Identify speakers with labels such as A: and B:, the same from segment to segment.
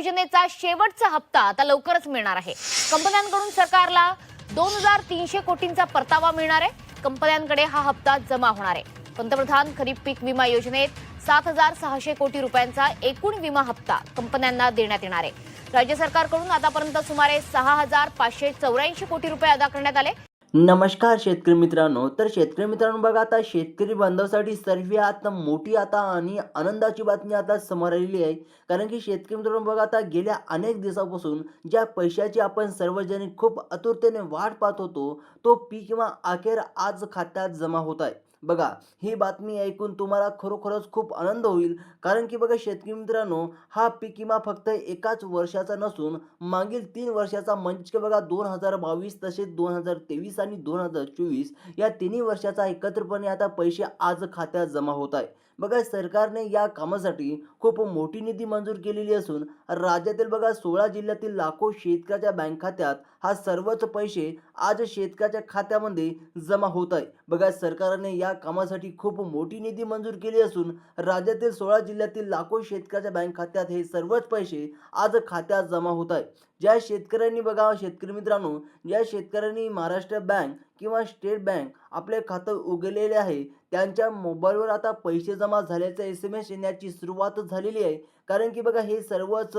A: योजनेचा शेवटचा हप्ता आता लवकरच मिळणार आहे। कंपन्यांकडून सरकारला 2300 कोटींचा परतावा मिळणार आहे। कंपन्यांकडे हा हप्ता जमा होणार आहे। पंतप्रधान खरीप पीक विमा योजनेत 7600 कोटी रुपयांचा एकूण विमा हप्ता कंपन्यांना देण्यात येणार आहे। राज्य सरकारकडून आतापर्यंत सुमारे 6584 कोटी रुपये अदा करण्यात आले।
B: नमस्कार शेतकरी मित्रांनो, तर शेतकरी मित्रांनो बघा, आता शेतकरी बांधवांसाठी सर्वात मोठी आता आणि आनंदाची बातमी आता समोर आलेली आहे। कारण की शेतकरी मित्रांनो बघा, आता गेल्या अनेक दिवसापासून ज्या पैशाची आपण सर्वजण खूप आतुरतेने वाट पाहत होतो, तो पीक विमा अखेर आज खात्यात जमा होत आहे। बघा, ही बातमी ऐकून तुम्हाला खरोखरच खूप आनंद होईल। कारण की बघा शेतकरी मित्रांनो, हा पीक विमा फक्त एकाच वर्षाचा नसून मागील 3 वर्षाचा, म्हणजे बघा 2022 तसेच 2023 आणि 2024 या तिन्ही वर्षाचा एकत्रितपणे आता पैसे आज खात्यात जमा होत आहे। बघा, सरकारने या कामासाठी खूप मोठी निधी मंजूर केलेली असून राज्यातील बघा 16 जिल्ह्यातील लाखो शेतकऱ्याच्या बँक खात्यात हा सर्वच पैसे आज शेतकऱ्याच्या खात्यामध्ये जमा होत आहे। बघा, सरकारने या कामासाठी खूप मोठी निधी मंजूर केली असून राज्यातील 16 जिल्ह्यातील लाखो शेतकऱ्याच्या बँक खात्यात हे सर्वच पैसे आज खात्यात जमा होत आहे। ज्या शेतकऱ्यांनी बघा शेतकरी मित्रांनो, ज्या शेतकऱ्यांनी महाराष्ट्र बँक किंवा स्टेट बँक आपले खातं उघडलेले आहे, त्यांच्या मोबाईलवर आता पैसे जमा झाल्याचा SMS येण्याची सुरुवात झालेली आहे। कारण की बघा, हे सर्वच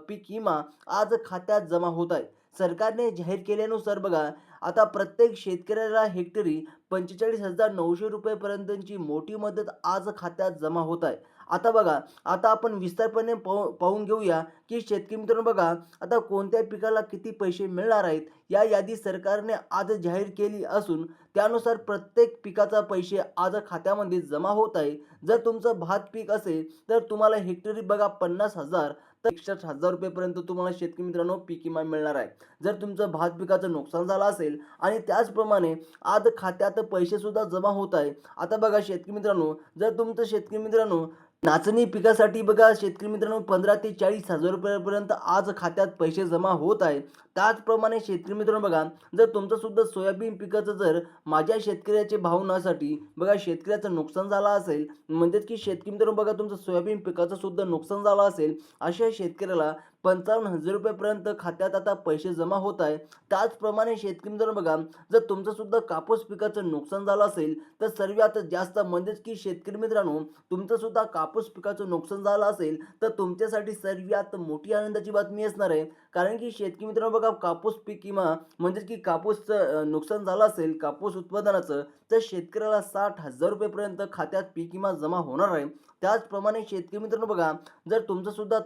B: पीक विमा आज खात्यात जमा होत आहे। सरकारने जाहीर केल्यानुसार बघा, आता प्रत्येक शेतकऱ्याला हेक्टरी 45,900 रुपयेपर्यंतची मोठी मदत आज खात्यात जमा होत आहे। आता बघा, आता आपण विस्तारपणे पाहून घेऊया की शेतकरी मित्रांनो बघा, आता कोणत्या पिकाला किती पैसे मिळणार आहेत। या यादी सरकारने आज जाहीर केली असून त्यानुसार प्रत्येक पिकाचा पैसे आज खात्यामध्ये जमा होत आहे। जर तुमचं भात पीक असेल तर तुम्हाला हेक्टरी बघा 50,000 तर 61,000 रुपयेपर्यंत तुम्हाला शेतकरी मित्रांनो पीक विमा मिळणार आहे। जर तुमचं भात पिकाचं नुकसान झालं असेल आणि त्याचप्रमाणे आज खात्यात पैसे सुद्धा जमा होत आहे। आता बघा शेतकरी मित्रांनो, जर तुमचं शेतकरी मित्रांनो नाचणी पिकासाठी बघा शेतकरी मित्रांनो 15 ते 40,000 रुपयापर्यंत आज खात्यात पैसे जमा होत आहे। त्याचप्रमाणे शेतकरी मित्रांनो बघा, जर तुमचं सुद्धा सोयाबीन पिकाचं जर माझ्या शेतकऱ्याचे भाव नसाठी बघा शेतकऱ्याचं नुकसान झालं असेल, म्हणजेच की शेतकरी मित्रांनो बघा तुमचं सोयाबीन पिकाचं सुद्धा नुकसान झालं असेल, अशा शेतकऱ्याला 55,000 रुपयापर्यंत खात्यात आता पैसे जमा होत आहे। त्याचप्रमाणे शेतकरी मित्रांनो बघा, जर तुमचं सुद्धा कापूस पिकाचं नुकसान झालं असेल तर सर्वात जास्त, म्हणजेच की शेतकरी मित्रांनो तुमचं सुद्धा कापूस पिकाचं नुकसान झालं असेल तर तुमच्यासाठी सर्वात मोठी आनंदाची बातमी असणार आहे। कारण की शेतकरी मित्रांनो बघा, कापूस पीक विमा म्हणजेच की कापूसचं नुकसान झालं असेल कापूस उत्पादनाचं, तर शेतकऱ्याला 60,000 रुपयेपर्यंत खात्यात पीक विमा जमा होणार आहे। त्याचप्रमाणे शेतकरी मित्रांनो बघा, जर तुमचं सुद्धा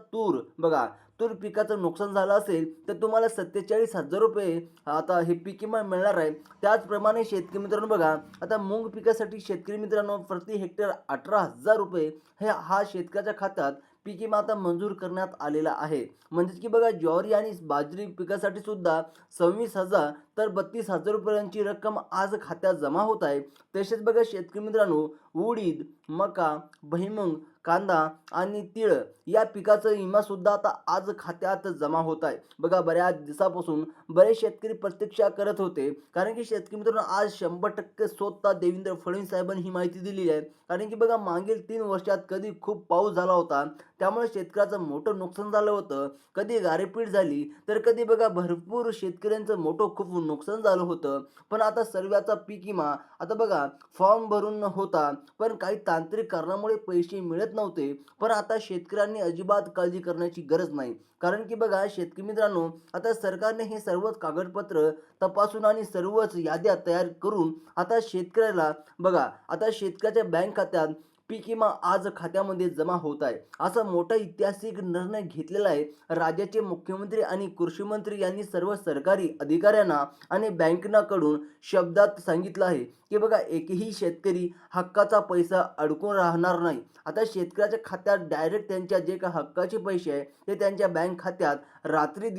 B: तूर पिकाचं नुकसान झालं असेल तर तुम्हाला 47,000 रुपये आता हे पीक विमा मिळणार आहे। त्याचप्रमाणे शेतकरी मित्रांनो बघा, आता मूग पिकासाठी शेतकरी मित्रांनो प्रति हेक्टर 18,000 रुपये हा शेतकऱ्याच्या खात्यात पीक विमा आता मंजूर करण्यात आलेला आहे। म्हणजेच की बघा, ज्वारी आणि बाजरी पिकासाठी सुद्धा 26,000 तर 32,000 रुपयांची रक्कम आज खात्यात जमा होत आहे। तसेच बघा शेतकरी मित्रांनो, उडीद, मका, भुईमूग, कांदा आणि तीळ या पिकाचा विमा सुद्धा आता आज खात्यात जमा होत आहे। बघा, बऱ्याच दिवसापासून बरेच शेतकरी प्रतीक्षा करत होते, कारण की शेतकरी मित्रांनो आज 100% स्वतः देवेंद्र फडणवीस साहेबांनी ही माहिती दिलेली आहे। कारण की बघा, मागील 3 वर्षात कधी खूप पाऊस झाला होता, त्यामुळे शेतकऱ्याचं मोठं नुकसान झालं होतं। कधी गारपीट झाली तर कधी बघा भरपूर शेतकऱ्यांचं मोठं खूप नुकसान झालं होतं। पण आता सर्वांचा पीक विमा आता बघा फॉर्म भरून होता, पण काही तांत्रिक कारणामुळे पैसे मिळत नव्हते। पण आता शेतकऱ्यांनी अजिबात काळजी करण्याची गरज नाही। कारण की बघा शेतकरी मित्रांनो, आता सरकारने हे सर्वच कागदपत्र तपासून आणि सर्वच याद्या तयार करून आता शेतकऱ्याला बघा, आता शेतकऱ्याच्या बँक खात्यात पीक विमा आज खात्यामध्ये जमा होत आहे। असा मोठा ऐतिहासिक निर्णय घेतलेला आहे। राज्याचे मुख्यमंत्री आणि कृषी मंत्री यांनी सर्व सरकारी अधिकाऱ्यांना आणि बँकांकडून शब्दात सांगितलं आहे की बघा, एकही शेतकरी हक्काचा पैसा अडकून राहणार नाही। आता शेतकऱ्याच्या खात्यात डायरेक्ट त्यांच्या जे काही हक्काचे पैसे आहे ते त्यांच्या बँक खात्यात रात्री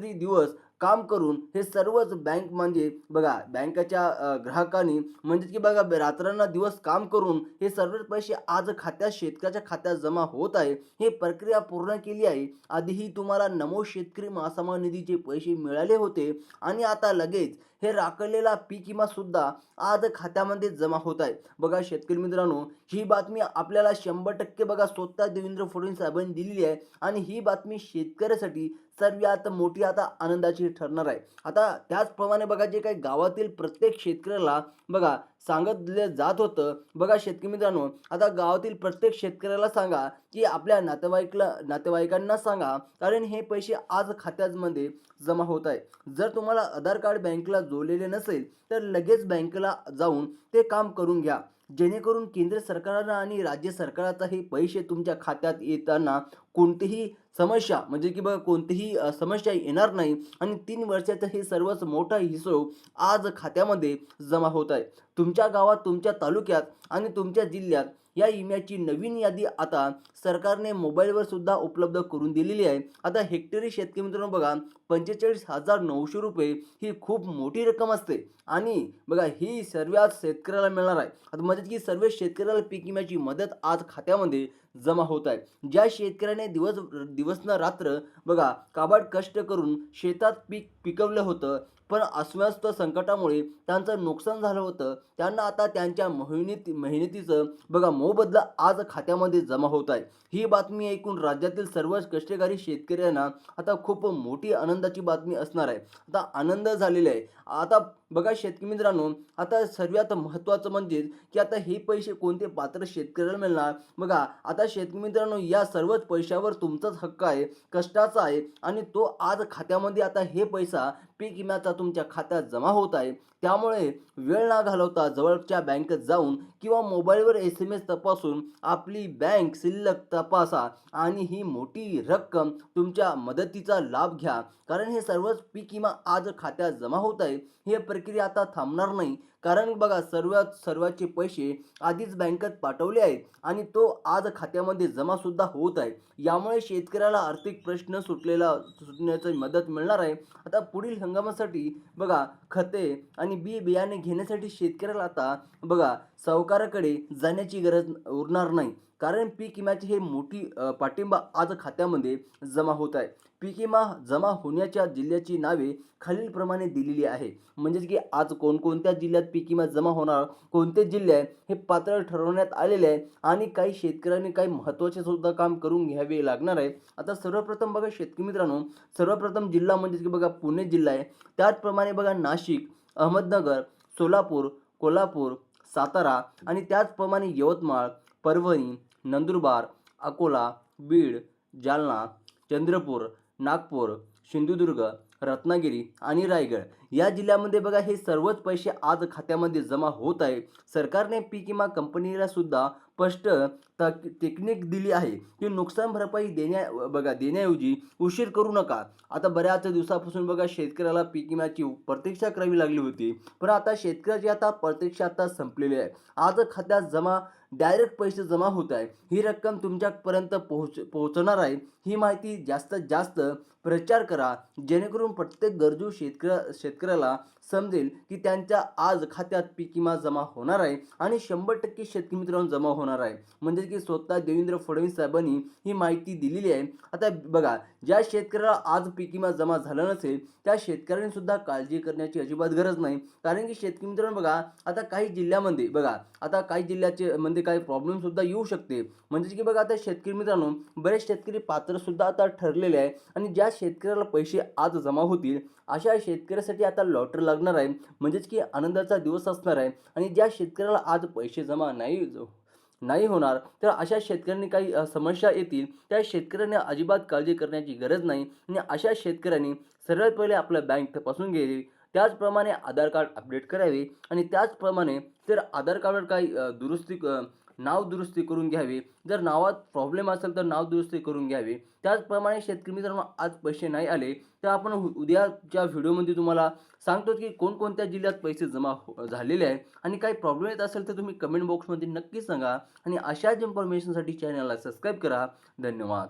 B: दिवस काम करून हे सर्वच बँक, म्हणजे बघा बँकेच्या ग्राहकांनी, म्हणजे की बघा रात्रंदिवस दिवस काम करून हे सर्व पैसे आज खात्यात शेतकऱ्याच्या खात्यात जमा होत आहे। ही प्रक्रिया पूर्ण केली आहे। आधीही तुम्हाला नमो शेतकरी महासन्मान निधीचे पैसे मिळाले होते आणि आता लगेच हे राखलेला पीक विमा सुद्धा आज खात्यामध्ये जमा होत आहे. बघा शेतकरी मित्रांनो, ही बातमी आपल्याला 100% बघा स्वतः देवेंद्र फडणवीस साहेबांनी दिलेली आहे आणि ही बातमी शेतकऱ्यासाठी सर्वात मोठी आता आनंदाची ठरणार आहे. आता त्याचप्रमाणे बघा जे काही गावातील प्रत्येक शेतकऱ्याला बघा सांगितलं जात होतं. बघा शेतकरी मित्रांनो, आता गावातील प्रत्येक शेतकऱ्याला सांगा की आपल्या नातेवाईकांना सांगा, कारण हे पैसे आज खात्यामध्ये जमा होत आहे. जर तुम्हाला आधार कार्ड बँकेला जोडलेले नसेल तर लगेच बँकेला जाऊन ते काम करून घ्या, जेणेकरून केंद्र सरकारनं आणि राज्य सरकारचा हे पैसे तुमच्या खात्यात येताना कोणतीही समस्या म्हणजे की बघा कोणतीही समस्या येणार नाही आणि 3 वर्षाचा हे सर्वात मोठा हिशोब आज खात्यामध्ये जमा होत आहे. तुमच्या गावात, तुमच्या तालुक्यात आणि तुमच्या जिल्ह्यात या विम्याची नवीन यादी आता सरकारने मोबाईलवर सुद्धा उपलब्ध करून दिलेली आहे. आता हेक्टरी शेतकरी मित्रांनो बघा 45,900 रुपये ही खूप मोठी रक्कम असते आणि बघा ही सर्वच शेतकऱ्याला मिळणार आहे. आता म्हणजे की सर्व शेतकऱ्याला पीक विम्याची मदत आज खात्यामध्ये जमा होत आहे. ज्या शेतकऱ्याने दिवस न रात्र बघा काबाड कष्ट करून शेतात पीक पिकवलं होतं, पण अस्वस्थ संकटामुळे त्यांचं नुकसान झालं होतं, त्यांना आता त्यांच्या मेहनतीचं बघा मोबदला आज खात्यामध्ये जमा होत आहे. ही बातमी ऐकून राज्यातील सर्वच कष्टकरी शेतकऱ्यांना आता खूप मोठी आनंदाची बातमी असणार आहे. आता आनंद झालेला आहे. आता बघा शेतकरी मित्रांनो, आता सर्वात महत्त्वाचं म्हणजे की आता हे पैसे कोणते पात्र शेतकऱ्याला मिळणार. बघा आता शेतकरी मित्रांनो, या सर्वच पैशावर तुमचाच हक्क आहे, कष्टाचा आहे आणि तो आज खात्यामध्ये आता हे पैसा पीक विम्याचा तुमच्या खात्यात जमा होत आहे. त्यामुळे वेळ न घालवता जवळच्या बँकेत जाऊन किंवा मोबाईलवर SMS तपासून आपली बँक शिल्लक तपासा आणि ही मोठी रक्कम तुमच्या मदतीचा लाभ घ्या, कारण हे सर्वच पीक विमा आज खात्यात जमा होत आहे. ही प्रक्रिया आता थांबणार नाही, कारण बघा सर्वाचे पैसे आधीच बँकेत पाठवले आहेत आणि तो आज खात्यामध्ये जमा सुद्धा होत आहे. यामुळे शेतकऱ्याला आर्थिक प्रश्न सुटण्याची मदत मिळणार आहे. आता पुढील हंगामासाठी बघा खते आणि बियाणे घेण्यासाठी शेतकऱ्याला आता बघा सावकाराकडे जाण्याची गरज उरणार नाही, कारण पीक विम्याची हे मोठी पाठिंबा आज खात्यामध्ये जमा होत आहे. पीक विमा जमा होण्याच्या जिल्ह्याची नावे खालीलप्रमाणे दिलेली आहे. म्हणजेच की आज कोणकोणत्या जिल्ह्यात पीक विमा जमा होणार, कोणते जिल्हे आहेत हे पात्र ठरवण्यात आलेले आहे आणि काही शेतकऱ्यांनी काही महत्त्वाचे सुद्धा काम करून घ्यावे लागणार आहे. आता सर्वप्रथम बघा शेतकरी मित्रांनो, सर्वप्रथम जिल्हा म्हणजे की बघा पुणे जिल्हा आहे. त्याचप्रमाणे बघा नाशिक, अहमदनगर, सोलापूर, कोल्हापूर, सातारा आणि त्याचप्रमाणे यवतमाळ, परभणी, नंदुरबार, अकोला, बीड, जालना, चंद्रपूर, नागपूर, सिंधुदुर्ग, रत्नागिरी आणि रायगड या जिल्ह्यामध्ये बघा हे सर्वच पैसे आज खात्यामध्ये जमा होत आहे. सरकारने पीक विमा कंपनीला सुद्धा स्पष्ट टेक्निक दिली आहे की नुकसान भरपाई देण्याऐवजी उशीर करू नका. आता बऱ्याच दिवसापासून बघा शेतकऱ्याला पीक विम्याची प्रतीक्षा करावी लागली होती, पण आता शेतकऱ्याची आता प्रतीक्षा आता संपलेली आहे. आज खात्यात डायरेक्ट पैसे जमा होत आहे. ही रक्कम तुमच्यापर्यंत पोहोचणार आहे. ही माहिती जास्तीत जास्त प्रचार करा, जेणेकरून प्रत्येक गरजू शेतकऱ्याला समजेल की त्यांच्या आज खात्यात पीक विमा जमा होणार आहे आणि 100% शेतकरी मित्रांनो जमा होणार आहे. म्हणजे की स्वतः देवेंद्र फडणवीस साहेबांनी ही माहिती दिलेली आहे. आता बघा ज्या शेतकऱ्याला आज पीक विमा जमा झाला नसेल त्या शेतकऱ्यांनी सुद्धा काळजी करण्याची अजिबात गरज नाही, कारण की शेतकरी मित्रांनो बघा आता काही जिल्ह्यामध्ये बघा आता काही जिल्ह्याचे मध्ये काही प्रॉब्लेम सुद्धा येऊ शकते. म्हणजे की बघा आता शेतकरी मित्रांनो बरेच शेतकरी पात्र सुद्धा आता ठरलेले आहे आणि ज्या शेतकऱ्याला पैसे आज जमा होतील अशा शेतकऱ्यासाठी आता लॉटरी लागणार आहे. म्हणजेच की आनंदाचा दिवस असणार आहे आणि ज्या शेतकऱ्याला आज पैसे जमा नाही होणार तर अशा शेतकऱ्यांनी काही समस्या येतील, त्या शेतकऱ्यांनी अजिबात काळजी करण्याची गरज नाही आणि अशा शेतकऱ्यांनी सर्वात पहिले आपलं बँक तपासून घ्यावी. त्याचप्रमाणे आधार कार्ड अपडेट करावे आणि त्याचप्रमाणे जर आधार कार्डवर काही नाव दुरुस्ती करून घ्यावी. जर नावात प्रॉब्लेम असेल तर नाव दुरुस्ती करून घ्यावी. त्याचप्रमाणे शेतकरी मित्रांनो आज पैसे नाही आले तर आपण उद्याच्या व्हिडिओमध्ये तुम्हाला सांगतो की कोणकोणत्या जिल्ह्यात पैसे जमा झालेले आहेत आणि काही प्रॉब्लेम येत असेल तर तुम्ही कमेंट बॉक्समध्ये नक्की सांगा आणि अशाच इन्फॉर्मेशनसाठी चॅनलला सबस्क्राईब करा. धन्यवाद.